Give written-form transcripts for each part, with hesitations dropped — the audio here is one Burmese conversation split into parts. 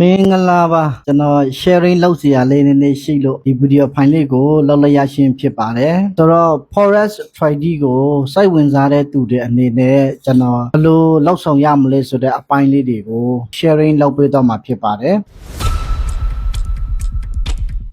မင်္ဂလာပါကျွန်တော် sharing လုပ်စရာလေးနည်းနည်းရှိလို့ဒီ video file လေးကိုလောက်လျက်ရှင်းဖြစ်ပါတယ်ဆိုတော့ forest trading ကိုစိုက်ဝင်စားတဲ့သူတွေအနေနဲ့ကျွန်တော်ဘယ်လိုလောက်ဆောင်ရမလဲဆိုတဲ့အပိုင်းလေးတွေကို sharing လုပ်ပေးတော့မှာဖြစ်ပါတယ်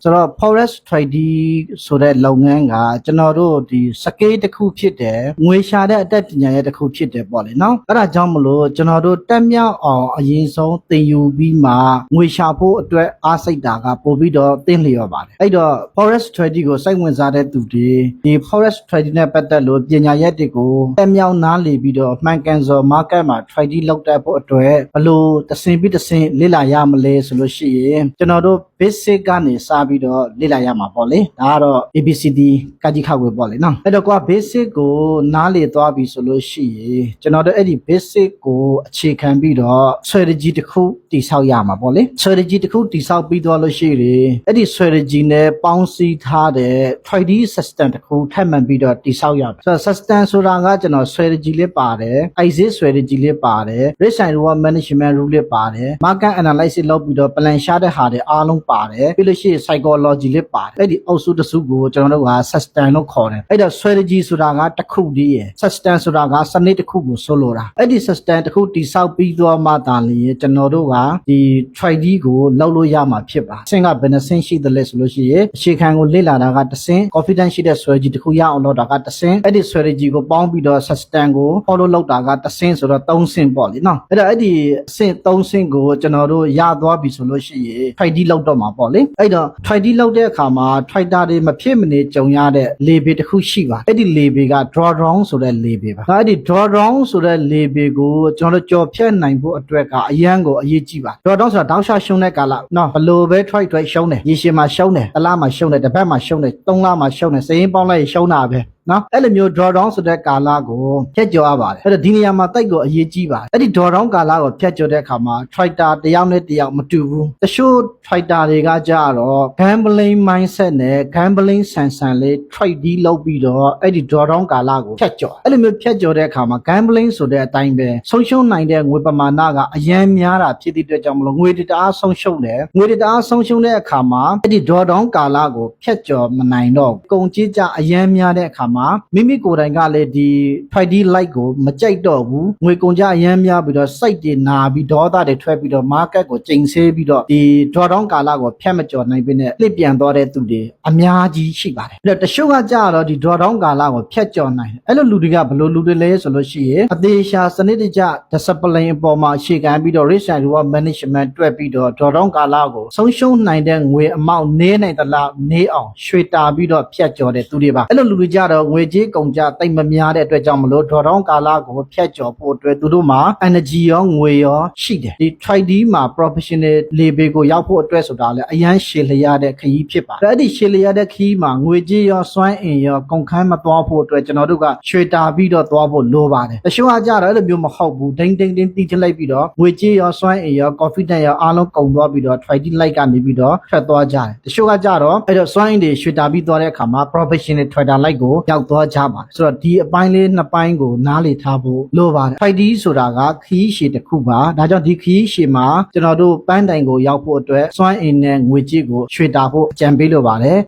ဆိုတော့ forest trading ဆိုတဲ့လုပ်ငန်းကကျွန်တော်တို့ဒီ scale တစ်ခုဖြစ်တယ်ငွေရှာတဲ့အတတ်ပညာရဲ့တစ်ခုဖြစ်တယ်ပေါ့လေနော်အဲ့ဒါကြောင့်မလို့ကျွန်တော်တို့တက်မြောက်အောင်အရင်ဆုံးသင်ယူပြီးမှငွေရှာဖို့အတွက်အားစိတ်တာကပို့ပြီးတော့သင်လျော်ပါတယ်အဲ့တော့ forest trading ကိုစိုက်ဝင်စားတဲ့သူတွေဒီ forest trading နဲ့ပတ်သက်လို့ပညာရက်တွေကိုတက်မြောက်နားလည်ပြီးတော့မှန်ကန်စွာ market မှာ trading လုပ်တတ်ဖို့အတွက်ဘယ်လိုတစ်ဆင့်ပြီးတစ်ဆင့်လေ့လာရမလဲဆိုလို့ရှိရင်ကျွန်တော်တို့ basic ကနေစပြီးတော့လေ့လာရမှာပေါ့လေဒါကတော့ ABCD ကကြီးခောက်ဝေပေါ့လေနော်အဲ့တော့ကွာ basic ကိုနားလေသွားပြီဆိုလို့ရှိရင်ကျွန်တော်တို့အဲ့ဒီ basic ကိုအခြေခံပြီးတော့ strategy တစ်ခုတည်ဆောက်ရမှာပေါ့လေ strategy တစ်ခုတည်ဆောက်ပြီးတော့လို့ရှိရင်အဲ့ဒီ strategy နဲ့ပေါင်းစည်းထားတဲ့ trading system တစ်ခုထပ်မံပြီးတော့တည်ဆောက်ရမယ်ဆိုတော့ system ဆိုတာကကျွန်တော် strategy လေးပါတယ် exit strategy လေးပါတယ် risk and reward management rule လေးပါတယ် market analysis လုပ်ပြီးတော့ plan ရှာတဲ့ဟာတွေအားလုံးပါတယ်ပြီးလို့ရှိရင် psychology လေးပါတယ်အဲ့ဒီအုပ်စုတစ်စုကိုကျွန်တော်တို့က system လို့ခေါ်တယ်အဲ့တော့ strategy ဆိုတာကတစ်ခုတည်းရယ် system ဆိုတာကစနစ်တစ်ခုကိုဆိုလိုတာအဲ့ဒီ system တစ်ခုတိဆောက်ပြီးတော့မှသာလျှင်ကျွန်တော်တို့ကဒီ trading ကိုလုပ်လို့ရမှာဖြစ်ပါအဆင့်ကဘယ်နှဆင့်ရှိသလဲဆိုလို့ရှိရင်အခြေခံကိုလေ့လာတာကတစ်ဆင့် confidence ရှိတဲ့ strategy တစ်ခုရအောင်လုပ်တာကတစ်ဆင့်အဲ့ဒီ strategy ကိုပေါင်းပြီးတော့ system ကို follow လုပ်တာကတစ်ဆင့်ဆိုတော့3ဆင့်ပေါ့လေနော်အဲ့တော့အဲ့ဒီအဆင့်3ဆင့်ကိုကျွန်တော်တို့ရသွားပြီဆိုလို့ရှိရင် trading လုပ်တော့မှာပေါ့လေအဲ့တော့ trading လုပ်တဲ့အခါမှာ trader တွေမဖြစ်မနေကြုံရတဲ့ level တစ်ခုရှိပါအဲ့ဒီ level က drawdown ဆိုတဲ့ level ပါအဲ့ဒီ drawdown ဆိုတဲ့ level ကိုကျွန်တော်တို့ကြော်ဖြတ်နိုင်ဖို့အတွက်ကအရန်ကိုအရေးကြီးပါ drawdown ဆိုတာတောက်လျှောက်ရှုံးတဲ့ကာလနော်ဘလို့ပဲ trade ရှုံးတယ်ရေရှည်မှာရှုံးတယ်တစ်လမှာရှုံးတယ်တစ်ပတ်မှာရှုံးတယ်3လမှာရှုံးတယ်စရင်ပေါင်းလိုက်ရှုံးတာပဲနော်အဲ့လိုမျိုး drawdown ဆိုတဲ့ကာလကိုဖြတ်ကျော်ရပါတယ်အဲ့တော့ဒီနေရာမှာတိုက်ကိုအရေးကြီးပါတယ်အဲ့ဒီ drawdown ကာလကိုဖြတ်ကျော်တဲ့အခါမှာ trader တယောက်နဲ့တယောက်မတူဘူးတချို့ trader တွေကကြတော့ gambling mindset နဲ့ gambling ဆန်ဆန်လေး trade လုပ်ပြီးတော့အဲ့ဒီ drawdown ကာလကိုဖြတ်ကျော်အဲ့လိုမျိုးဖြတ်ကျော်တဲ့အခါမှာ gambling ဆိုတဲ့အတိုင်းပဲဆုံးရှုံးနိုင်တဲ့ငွေပမာဏကအရန်များတာဖြစ်တဲ့အတွက်ကြောင့်မလို့ငွေတအားဆုံးရှုံးတယ်ငွေတအားဆုံးရှုံးတဲ့အခါမှာအဲ့ဒီ drawdown ကာလကိုဖြတ်ကျော်မနိုင်တော့ကုန်ကြေးကြအရန်များတဲ့အခါမှာမိမိကိုယ်တိုင်ကလည်းဒီ trading light ကိုမကြိုက်တော့ဘူးငွေကုန်ကြအရမ်းများပြီးတော့စိတ်တွေနာပြီးဒေါသတွေထွက်ပြီးတော့ market ကိုကျိန်ဆဲပြီးတော့ဒီ drawdown ကာလကိုဖြတ်မကျော်နိုင်ပြီးနဲ့လှစ်ပြန်သွားတဲ့သူတွေအများကြီးရှိပါတယ်အဲ့တော့တချို့ကကြတော့ဒီ drawdown ကာလကိုဖြတ်ကျော်နိုင်တယ်အဲ့လိုလူတွေကဘယ်လိုလူတွေလဲဆိုလို့ရှိရင်အသေးချာစနစ်တကျ discipline အပေါ်မှာအခြေခံပြီးတော့ risk and reward management တွက်ပြီးတော့ drawdown ကာလကိုဆုံးရှုံးနိုင်တဲ့ငွေအမောက်နည်းနိုင်သလားနည်းအောင်ရွှေတာပြီးတော့ဖြတ်ကျော်တဲ့သူတွေပါအဲ့လိုလူတွေကြတော့ငွေကြေးကုန်ကြတိတ်မများတဲ့အတွက်ကြောင့်မလို့ drawdown ကာလကိုဖြတ်ကျော်ဖို့အတွက်သူတို့မှာ energy ရောငွေရောရှိတယ်ဒီ trading မှာ professional level ကိုရောက်ဖို့အတွက်ဆိုတာလည်းအရန်ရှည်လျားတဲ့ခရီးဖြစ်ပါတယ်အဲ့ဒီရှည်လျားတဲ့ခရီးမှာငွေကြေးရောစွမ်းအင်ရောကုန်ခန်းမသွားဖို့အတွက်ကျွန်တော်တို့ကရွှေတာပြီးတော့သွားဖို့လိုပါတယ်တချို့ကကြတော့အဲ့လိုမျိုးမဟုတ်ဘူးဒိန်းတီးချလိုက်ပြီးတော့ငွေကြေးရောစွမ်းအင်ရော confidence ရောအားလုံးကုန်သွားပြီးတော့ trading light ကနေပြီးတော့ထွက်သွားကြတယ်တချို့ကကြတော့အဲ့တော့စွမ်းအင်တွေရွှေတာပြီးသွားတဲ့အခါမှာ professional trader light ကိုရောက်သွားကြပါတယ်ဆိုတော့ဒီအပိုင်းလေးနှစ်ပိုင်းကိုနားလည်ထားဖို့လိုပါတယ် trading ဆိုတာကခရီးရှည်တစ်ခုပါဒါကြောင့်ဒီခရီးရှည်မှာကျွန်တော်တို့ပန်းတိုင်ကိုရောက်ဖို့အတွက်စွမ်းအင်နဲ့ငွေကြေးကိုရွှေတာဖို့အကြံပေးလိုပါတယ်